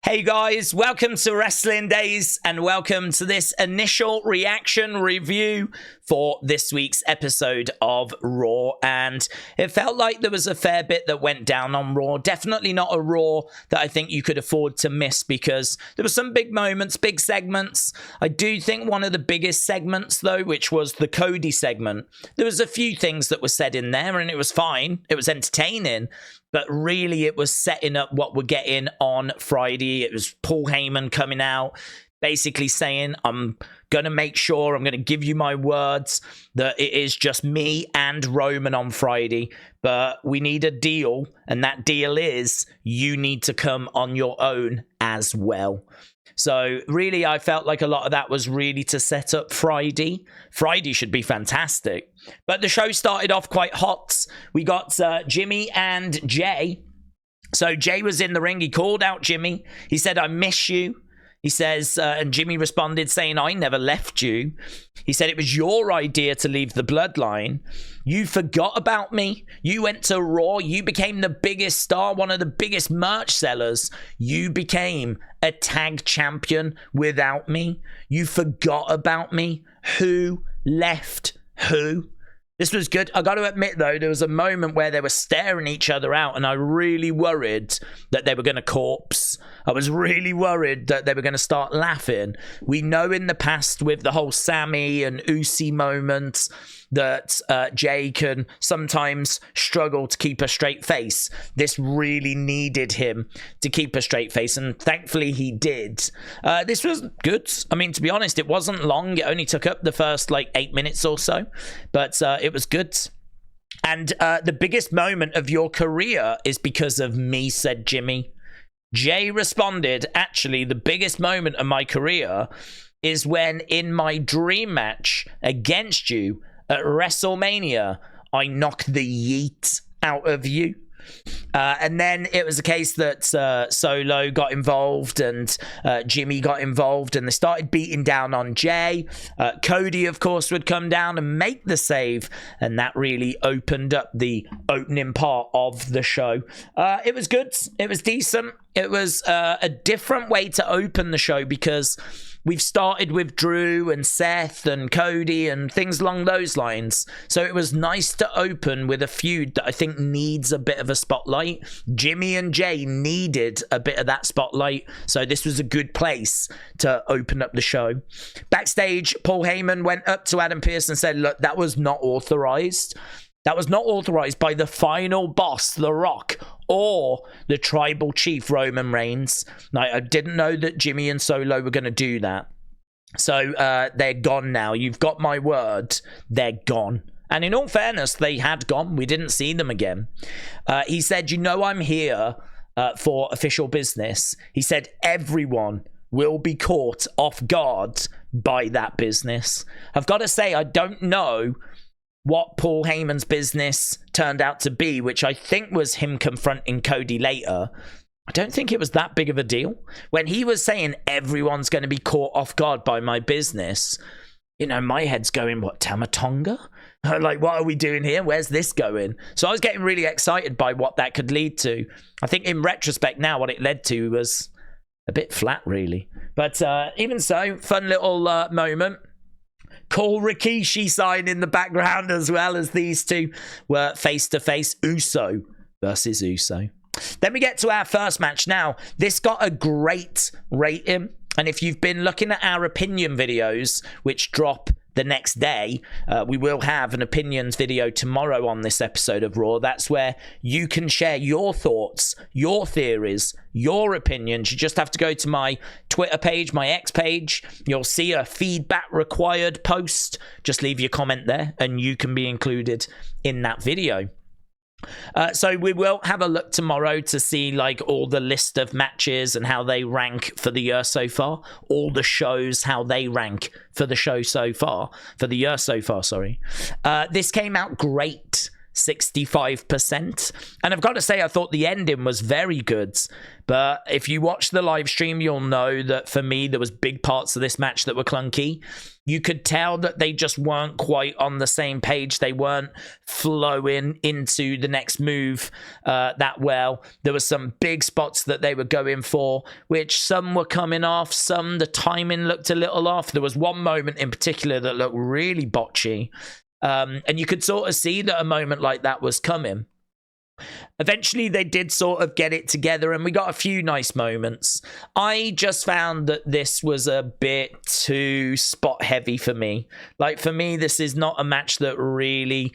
Hey guys, welcome to Wrestling Daze and welcome to this initial reaction review for this week's episode of Raw. And it felt like there was a fair bit that went down on Raw. Definitely not a Raw that I think you could afford to miss because there were some big moments, big segments. I do think one of the biggest segments though, which was the Cody segment, there was a few things that were said in there and it was fine. It was entertaining. But really, it was setting up what we're getting on Friday. It was Paul Heyman coming out, basically saying, I'm going to make sure, I'm going to give you my words, that it is just me and Roman on Friday. But we need a deal, and that deal is you need to come on your own as well. So really, I felt like a lot of that was really to set up Friday. Friday should be fantastic. But the show started off quite hot. We got Jimmy and Jey. So Jey was in the ring. He called out Jimmy. He said, I miss you. He says, and Jimmy responded saying, I never left you. He said, it was your idea to leave the bloodline. You forgot about me. You went to Raw. You became the biggest star, one of the biggest merch sellers. You became a tag champion without me. You forgot about me. Who left who? This was good. I got to admit, though, there was a moment where they were staring each other out, and I really worried that they were going to corpse. I was really worried that they were going to start laughing. We know in the past with the whole Sami and Uso moment that Jey can sometimes struggle to keep a straight face. This really needed him to keep a straight face, and thankfully he did. This was good. I mean, to be honest, it wasn't long. It only took up the first, 8 minutes or so, but it was good. And the biggest moment of your career is because of me, said Jimmy. Jey responded, actually, the biggest moment of my career is when in my dream match against you at WrestleMania, I knocked the yeet out of you. And then it was a case that Solo got involved and Jimmy got involved and they started beating down on Jey. Cody, of course, would come down and make the save. And that really opened up the opening part of the show. It was good. It was decent. It was a different way to open the show because we've started with Drew and Seth and Cody and things along those lines. So it was nice to open with a feud that I think needs a bit of a spotlight. Jimmy and Jey needed a bit of that spotlight. So this was a good place to open up the show. Backstage, Paul Heyman went up to Adam Pearce and said, look, that was not authorized. That was not authorized by the final boss, The Rock, or the tribal chief, Roman Reigns. I didn't know that Jimmy and Solo were going to do that. So they're gone now. You've got my word. They're gone. And in all fairness, they had gone. We didn't see them again. He said, you know, I'm here for official business. He said, everyone will be caught off guard by that business. I've got to say, I don't know what Paul Heyman's business turned out to be, which I think was him confronting Cody later. I don't think it was that big of a deal. When he was saying everyone's going to be caught off guard by my business, you know, my head's going, what, Tamatonga? Like, what are we doing here? Where's this going? So I was getting really excited by what that could lead to. I think in retrospect now, what it led to was a bit flat, really. But even so, fun little moment. Cool Rikishi sign in the background as well as these two were face-to-face. Uso versus Uso. Then we get to our first match. Now, this got a great rating. And if you've been looking at our opinion videos, which drop the next day, we will have an opinions video tomorrow on this episode of Raw. That's where you can share your thoughts, your theories, your opinions. You just have to go to my Twitter page, my X page. You'll see a feedback required post. Just leave your comment there and you can be included in that video. So we will have a look tomorrow to see all the list of matches and how they rank for the year so far. All the shows, how they rank for the show so far, for the year so far, sorry. This came out great. 65%. And I've got to say, I thought the ending was very good. But if you watch the live stream, you'll know that for me, there was big parts of this match that were clunky. You could tell that they just weren't quite on the same page. They weren't flowing into the next move that well. There were some big spots that they were going for, which some were coming off, some the timing looked a little off. There was one moment in particular that looked really botchy. And you could sort of see that a moment like that was coming. Eventually, they did sort of get it together, and we got a few nice moments. I just found that this was a bit too spot heavy for me. Like, for me, this is not a match that really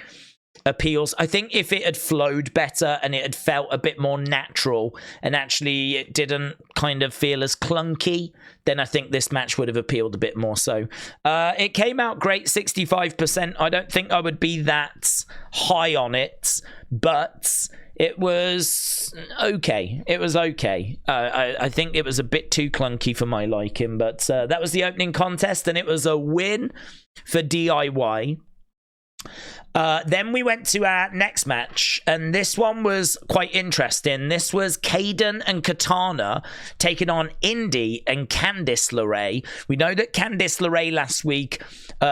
appeals. I think if it had flowed better and it had felt a bit more natural and actually it didn't kind of feel as clunky, then I think this match would have appealed a bit more. So it came out great, 65%. I don't think I would be that high on it, but it was okay. It was okay. I think it was a bit too clunky for my liking, but that was the opening contest, and it was a win for DIY. Then we went to our next match, and this one was quite interesting. This was Kayden and Katana taking on Indi and Candice Lerae. We know that Candice Lerae last week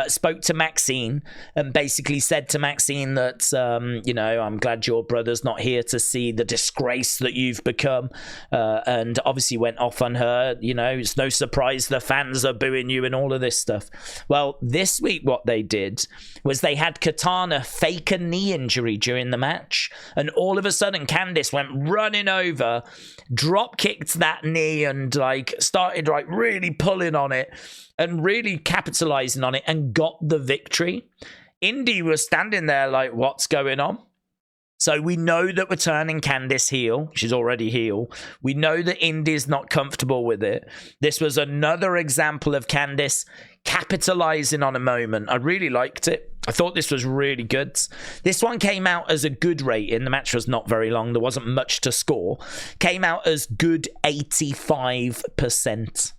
spoke to Maxine and basically said to Maxine that, you know, I'm glad your brother's not here to see the disgrace that you've become, and obviously went off on her. You know, it's no surprise the fans are booing you and all of this stuff. Well, this week what they did was they had Katana fake a knee injury during the match, and all of a sudden Candice went running over, drop kicked that knee, and like started like really pulling on it and really capitalizing on it and got the victory. Indi was standing there like, what's going on? So we know that we're turning Candice heel. She's already heel. We know that Indi's not comfortable with it. This was another example of Candice capitalizing on a moment. I really liked it. I thought this was really good. This one came out as a good rating. The match was not very long. There wasn't much to score. Came out as good 85%.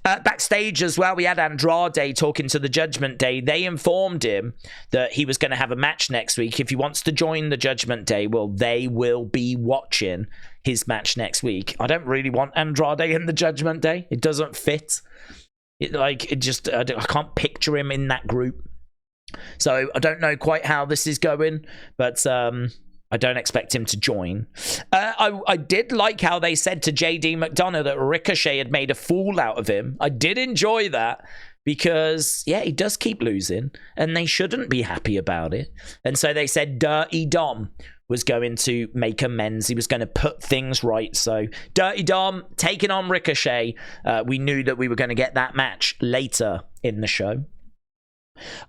Backstage as well, we had Andrade talking to the Judgment Day. They informed him that he was going to have a match next week. If he wants to join the Judgment Day, well, they will be watching his match next week. I don't really want Andrade in the Judgment Day. It doesn't fit. I can't picture him in that group. So I don't know quite how this is going, but I don't expect him to join. I did like how they said to JD McDonough that Ricochet had made a fool out of him. I did enjoy that because, yeah, he does keep losing and they shouldn't be happy about it. And so they said Dirty Dom was going to make amends. He was going to put things right. So Dirty Dom taking on Ricochet. We knew that we were going to get that match later in the show.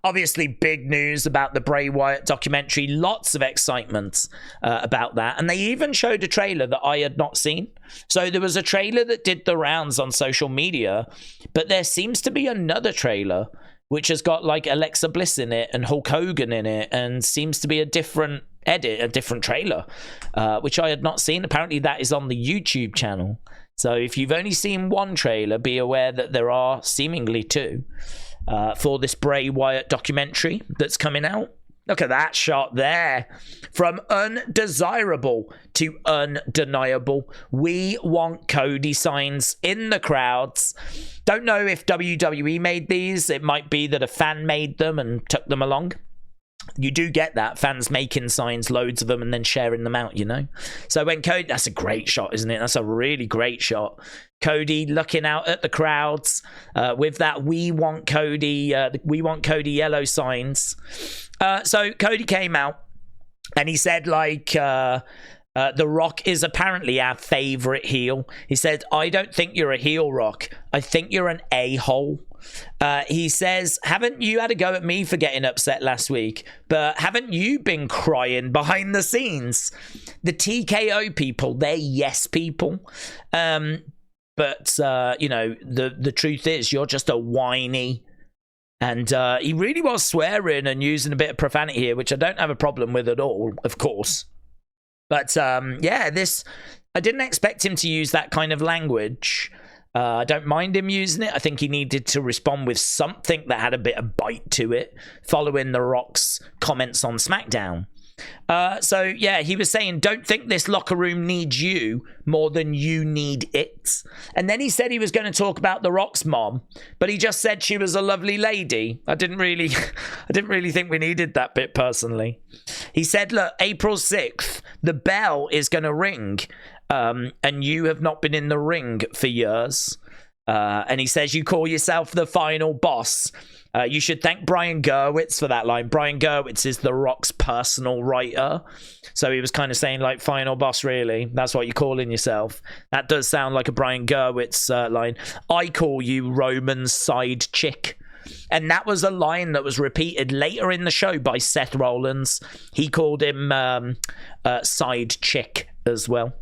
Obviously, big news about the Bray Wyatt documentary. Lots of excitement about that. And they even showed a trailer that I had not seen. So there was a trailer that did the rounds on social media, but there seems to be another trailer which has got like Alexa Bliss in it and Hulk Hogan in it, and seems to be a different edit, a different trailer, which I had not seen. Apparently that is on the YouTube channel. So if you've only seen one trailer, be aware that there are seemingly two. For this Bray Wyatt documentary that's coming out. Look at that shot there. From undesirable to undeniable. We want Cody signs in the crowds. Don't know if WWE made these. It might be that a fan made them and took them along. You do get that, fans making signs, loads of them, and then sharing them out, you know. So when Cody, that's a great shot, isn't it? That's a really great shot. Cody looking out at the crowds with that "We want Cody yellow" signs. So Cody came out and he said like, The Rock is apparently our favorite heel. He said, I don't think you're a heel, Rock. I think you're an a-hole. He says, haven't you had a go at me for getting upset last week? But haven't you been crying behind the scenes? The TKO people, they're yes people. But you know, the truth is you're just a whiny. And he really was swearing and using a bit of profanity here, which I don't have a problem with at all, of course. But yeah, I didn't expect him to use that kind of language. I don't mind him using it. I think he needed to respond with something that had a bit of bite to it, following The Rock's comments on SmackDown. So yeah, he was saying, don't think this locker room needs you more than you need it. And then he said he was going to talk about The Rock's mom, but he just said she was a lovely lady. I didn't really think we needed that bit personally. He said, look, April 6th, the bell is going to ring, and you have not been in the ring for years. And he says, you call yourself the final boss. You should thank Brian Gerwitz for that line. Brian Gerwitz is The Rock's personal writer. So he was kind of saying, like, final boss, really? That's what you're calling yourself? That does sound like a Brian Gerwitz line. I call you Roman's side chick. And that was a line that was repeated later in the show by Seth Rollins. He called him side chick as well.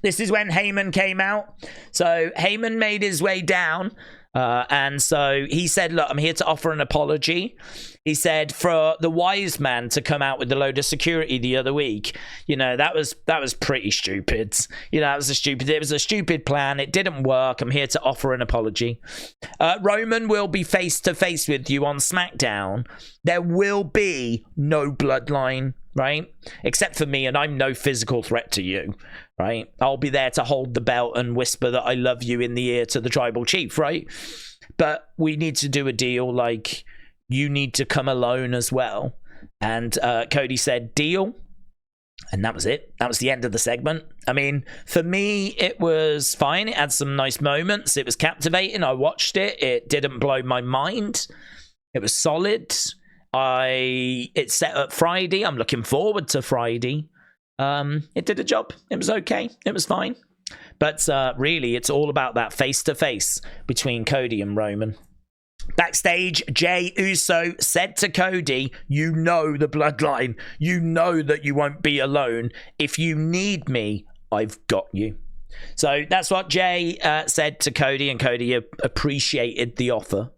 This is when Heyman came out. So Heyman made his way down. And so he said, look, I'm here to offer an apology. He said, for the wise man to come out with the load of security the other week, you know, that was pretty stupid. You know, it was a stupid plan. It didn't work. I'm here to offer an apology. Roman will be face to face with you on SmackDown. There will be no bloodline, right? Except for me, and I'm no physical threat to you, right? I'll be there to hold the belt and whisper that I love you in the ear to the tribal chief, right? But we need to do a deal, like, you need to come alone as well. And Cody said, deal. And that was it. That was the end of the segment. I mean, for me, it was fine. It had some nice moments. It was captivating. I watched it. It didn't blow my mind. It was solid. It's set up Friday. I'm looking forward to Friday. It did a job. It was okay. It was fine. But really, it's all about that face-to-face between Cody and Roman. Backstage, Jey Uso said to Cody, you know the bloodline. You know that you won't be alone. If you need me, I've got you. So that's what Jey said to Cody, and Cody appreciated the offer.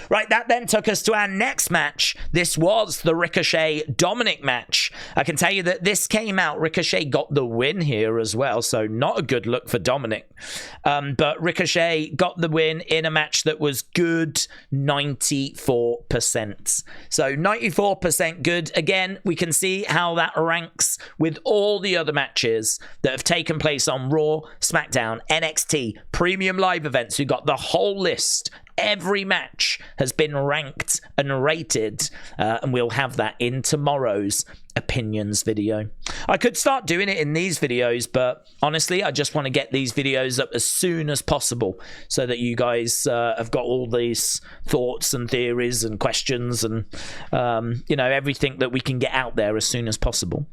Right, that then took us to our next match. This was the Ricochet Dominik match. I can tell you that this came out. Ricochet got the win here as well, so not a good look for Dominik. But Ricochet got the win in a match that was good, 94%. So 94% good. Again, we can see how that ranks with all the other matches that have taken place on Raw, SmackDown, NXT, Premium Live events. We got the whole list. Every match has been ranked and rated, and we'll have that in tomorrow's opinions video. I could start doing it in these videos, but honestly, I just want to get these videos up as soon as possible so that you guys have got all these thoughts and theories and questions and, you know, everything that we can get out there as soon as possible.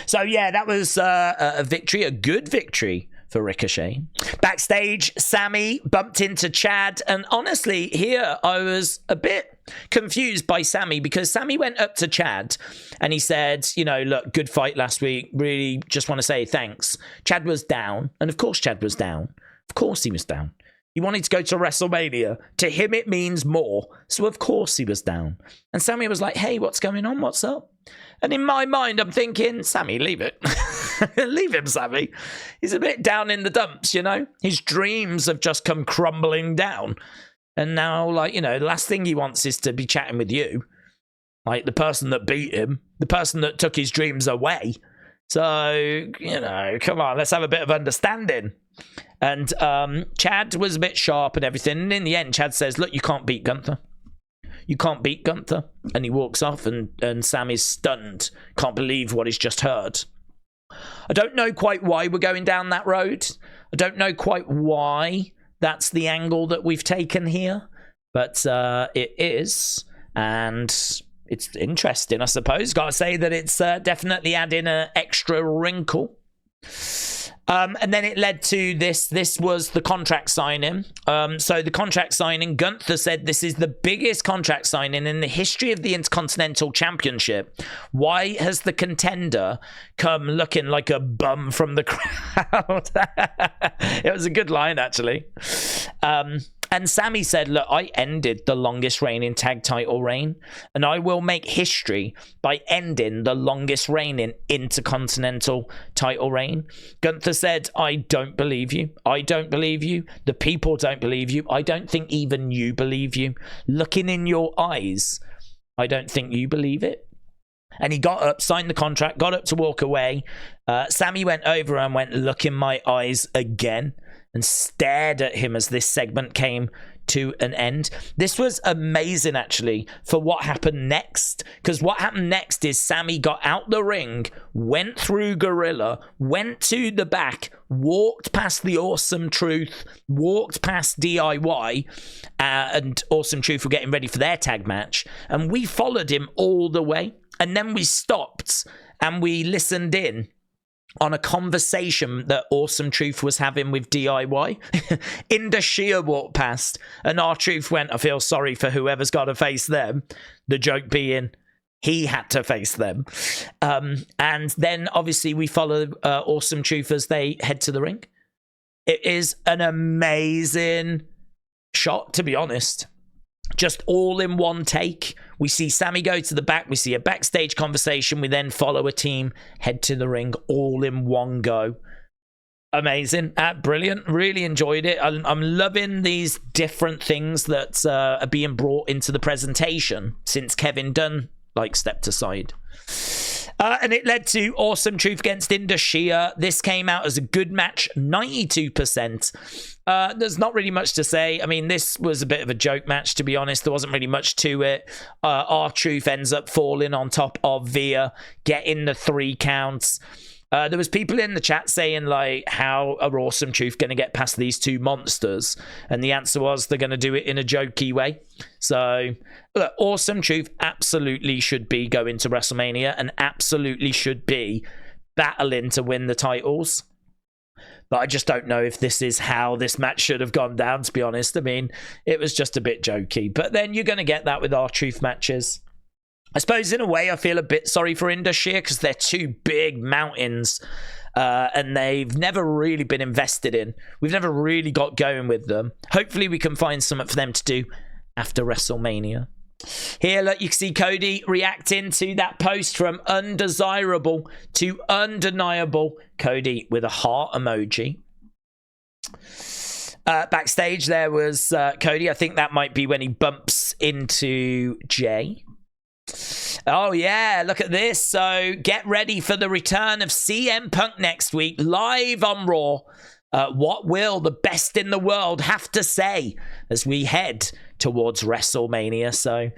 So, yeah, that was a victory, a good victory for Ricochet. Backstage, Sami bumped into Chad, and honestly, here I was a bit confused by Sami, because Sami went up to Chad and he said, you know, look, good fight last week. Really just want to say thanks. Chad was down, and of course Chad was down. Of course he was down. He wanted to go to WrestleMania. To him, it means more. So, of course, he was down. And Sami was like, hey, what's going on? What's up? And in my mind, I'm thinking, Sami, leave it. Leave him, Sami. He's a bit down in the dumps, you know? His dreams have just come crumbling down. And now, like, you know, the last thing he wants is to be chatting with you. Like, the person that beat him. The person that took his dreams away. So, you know, come on, let's have a bit of understanding. And Chad was a bit sharp and everything. And in the end, Chad says, look, you can't beat Gunther. You can't beat Gunther. And he walks off, and Sam is stunned. Can't believe what he's just heard. I don't know quite why we're going down that road. I don't know quite why that's the angle that we've taken here. But it is. And it's interesting, I suppose. Got to say that it's definitely adding an extra wrinkle. And then it led to this. This was the contract signing. So the contract signing, Gunther said this is the biggest contract signing in the history of the Intercontinental Championship. Why has the contender come looking like a bum from the crowd? It was a good line, actually. And Sami said, look, I ended the longest reigning tag title reign, and I will make history by ending the longest reigning intercontinental title reign. Gunther said, I don't believe you. I don't believe you. The people don't believe you. I don't think even you believe you. Looking in your eyes, I don't think you believe it. And he got up, signed the contract, got up to walk away. Sami went over and went, "Look in my eyes" again, and stared at him as this segment came to an end. This was amazing, actually, for what happened next. Because what happened next is Sami got out the ring, went through Gorilla, went to the back, walked past the Awesome Truth, walked past DIY, and Awesome Truth were getting ready for their tag match. And we followed him all the way. And then we stopped and we listened in on a conversation that Awesome Truth was having with DIY. Indus walked past, and R-Truth went, "I feel sorry for whoever's got to face them." The joke being, he had to face them. And then, obviously, we follow Awesome Truth as they head to the ring. It is an amazing shot, to be honest. Just all in one take. We see Sami go to the back. We see a backstage conversation. We then follow a team head to the ring, all in one go. Amazing. Brilliant. Really enjoyed it. I'm loving these different things that are being brought into the presentation since Kevin Dunn stepped aside. And it led to Awesome Truth against Indus. This came out as a good match, 92%. There's not really much to say. I mean, this was a bit of a joke match, to be honest. There wasn't really much to it. R-Truth ends up falling on top of Via, getting the 3 counts. There was people in the chat saying, how are Awesome Truth going to get past these 2 monsters? And the answer was they're going to do it in a jokey way. So, look, Awesome Truth absolutely should be going to WrestleMania and absolutely should be battling to win the titles. But I just don't know if this is how this match should have gone down, to be honest. I mean, it was just a bit jokey. But then you're going to get that with R-Truth matches. I suppose in a way I feel a bit sorry for Indus because they're 2 big mountains and they've never really been invested in. We've never really got going with them. Hopefully we can find something for them to do after WrestleMania. Here, look, you can see Cody reacting to that post from undesirable to undeniable. Cody with a heart emoji. Backstage there was Cody. I think that might be when he bumps into Jay. Oh yeah, look at this. So get ready for the return of CM Punk next week, live on Raw. What will the best in the world have to say as we head towards WrestleMania? So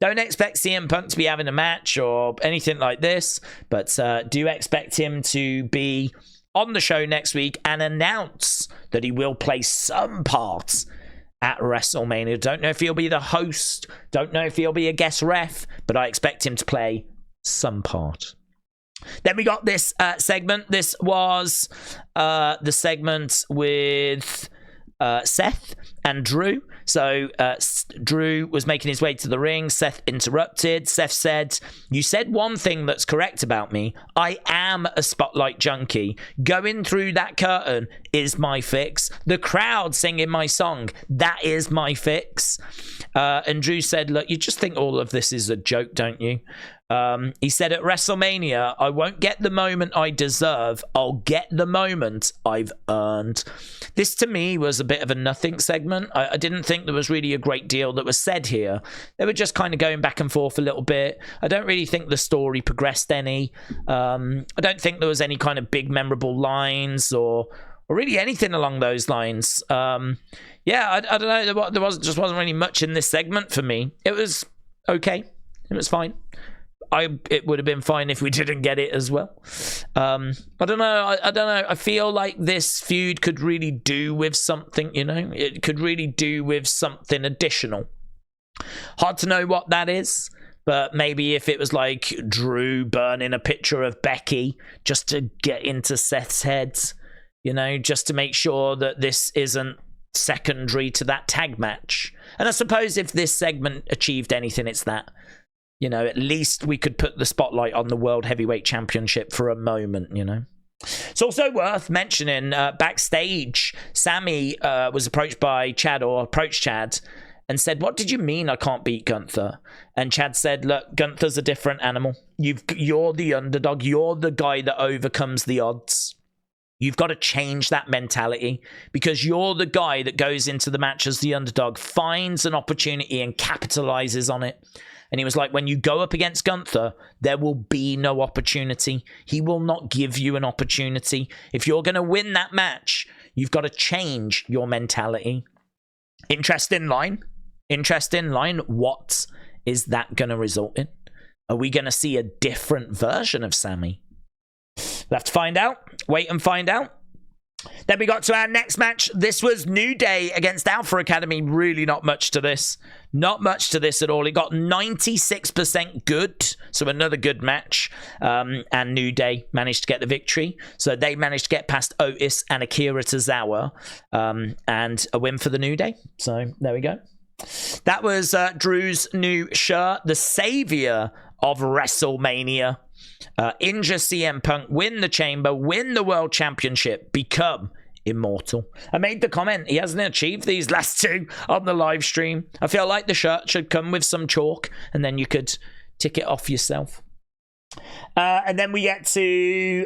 don't expect CM Punk to be having a match or anything like this, but do expect him to be on the show next week and announce that he will play some part at WrestleMania. Don't know if he'll be the host. Don't know if he'll be a guest ref, but I expect him to play some part. Then we got this segment. This was the segment with Seth and Drew. So Drew was making his way to the ring. Seth interrupted. Seth said, "You said one thing that's correct about me. I am a spotlight junkie. Going through that curtain is my fix. The crowd singing my song, that is my fix." And Drew said, "Look, you just think all of this is a joke, don't you?" He said, "At WrestleMania, I won't get the moment I deserve. I'll get the moment I've earned." This, to me, was a bit of a nothing segment. I didn't think there was really a great deal that was said here. They were just kind of going back and forth a little bit. I don't really think the story progressed any. I don't think there was any kind of big memorable lines or really anything along those lines. I don't know. There wasn't really much in this segment for me. It was okay. It was fine. It would have been fine if we didn't get it as well. I don't know. I feel like this feud could really do with something, It could really do with something additional. Hard to know what that is, but maybe if it was like Drew burning a picture of Becky just to get into Seth's head, just to make sure that this isn't secondary to that tag match. And I suppose if this segment achieved anything, it's that. At least we could put the spotlight on the World Heavyweight Championship for a moment, It's also worth mentioning, backstage, Sami was approached Chad and said, "What did you mean I can't beat Gunther?" And Chad said, "Look, Gunther's a different animal. You're the underdog. You're the guy that overcomes the odds. You've got to change that mentality because you're the guy that goes into the match as the underdog, finds an opportunity and capitalizes on it. And he was like, when you go up against Gunther, there will be no opportunity. He will not give you an opportunity. If you're going to win that match, you've got to change your mentality. Interesting line. What is that going to result in? Are we going to see a different version of Sami? We'll have to find out. Wait and find out. Then we got to our next match. This was New Day against Alpha Academy. Really not much to this. Not much to this at all. It got 96% good. So another good match. And New Day managed to get the victory. So they managed to get past Otis and Akira Tozawa. And a win for the New Day. So there we go. That was Drew's new shirt. The savior of WrestleMania. Injure CM Punk, win the chamber, win the world championship, become immortal. I made the comment, he hasn't achieved these last two on the live stream. I feel like the shirt should come with some chalk and then you could tick it off yourself. And then we get to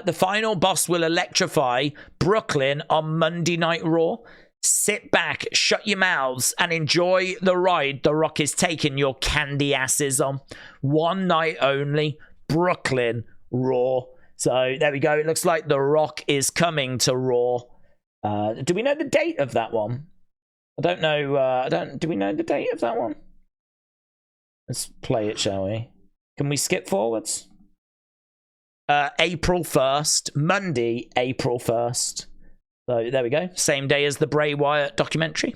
the final. Boss will electrify Brooklyn on Monday Night Raw. Sit back, shut your mouths, and enjoy the ride The Rock is taking your candy asses on. One night only, Brooklyn Raw. So there we go. It looks like The Rock is coming to Raw. Do we know the date of that one? I don't know. Do we know the date of that one? Let's play it, shall we? Can we skip forwards? April 1st. Monday, April 1st. So there we go. Same day as the Bray Wyatt documentary.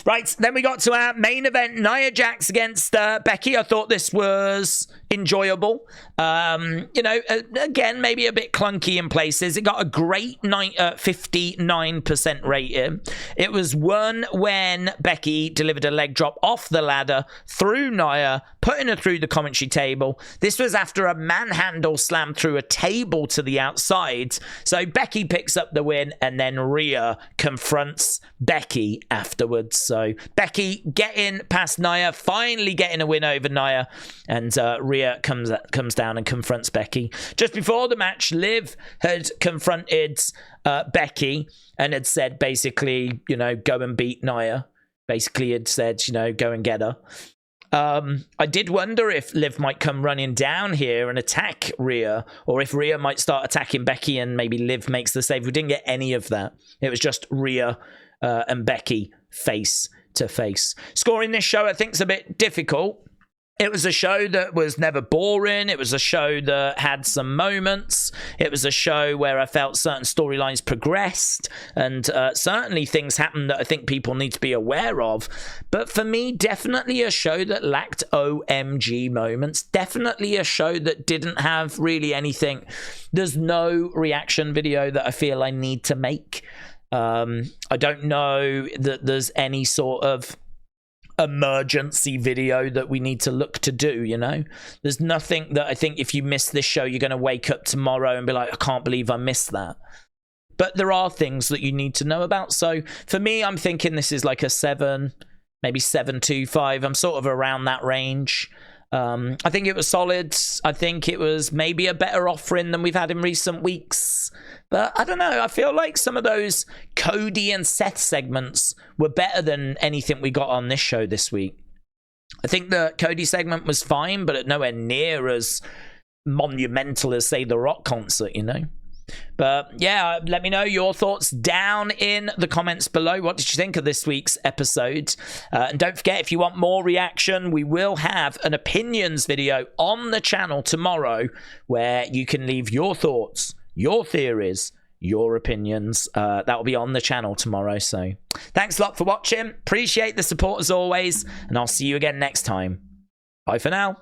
Right, then we got to our main event, Nia Jax against Becky. I thought this was enjoyable. You know, again, maybe a bit clunky in places. It got a great 59% rating. It was won when Becky delivered a leg drop off the ladder through Nia, putting her through the commentary table. This was after a manhandle slam through a table to the outside. So Becky picks up the win, and then Rhea confronts Becky afterwards. So Becky getting past Nia, finally getting a win over Nia, and Rhea comes down and confronts Becky. Just before the match, Liv had confronted Becky and had said, basically, you know, go and beat Nia. Basically had said, you know, go and get her. I did wonder if Liv might come running down here and attack Rhea, or if Rhea might start attacking Becky and maybe Liv makes the save. We didn't get any of that. It was just Rhea and Becky face to face. Scoring this show, I think, is a bit difficult. It was a show that was never boring. It was a show that had some moments. It was a show where I felt certain storylines progressed, and certainly things happened that I think people need to be aware of. But for me, definitely a show that lacked OMG moments. Definitely a show that didn't have really anything. There's no reaction video that I feel I need to make. I don't know that there's any sort of emergency video that we need to look to do, you know? There's nothing that I think if you miss this show, you're going to wake up tomorrow and be like, I can't believe I missed that. But there are things that you need to know about. So for me, I'm thinking this is like a 7, maybe 7.25. I'm sort of around that range. I think it was solid. I think it was maybe a better offering than we've had in recent weeks. But I don't know. I feel like some of those Cody and Seth segments were better than anything we got on this show this week. I think the Cody segment was fine, but nowhere near as monumental as, say, the Rock concert, you know? But yeah, let me know your thoughts down in the comments below. What did you think of this week's episode? And don't forget, if you want more reaction, we will have an opinions video on the channel tomorrow where you can leave your thoughts, your theories, your opinions. That will be on the channel tomorrow. So thanks a lot for watching. Appreciate the support as always, and I'll see you again next time. Bye for now.